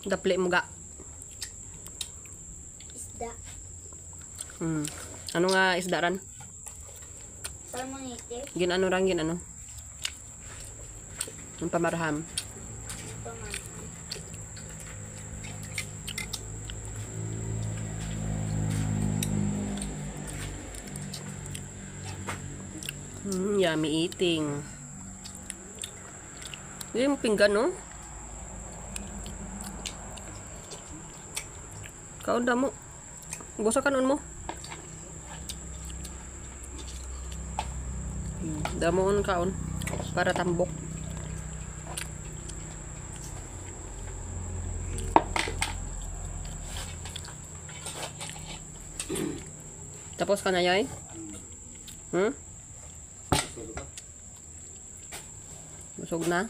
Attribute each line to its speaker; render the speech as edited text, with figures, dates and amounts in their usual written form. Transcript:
Speaker 1: Dapli mo ga.
Speaker 2: Isda.
Speaker 1: Ano nga isda ran?
Speaker 2: Salmonite.
Speaker 1: Ginano ran ginano? Yung pamarham. Yummy eating. Yung pinggan, no? Kaon mo. Busa kanon mo. Damoon kaon. Para tambok. Tapos ka na, Yay? Busog na?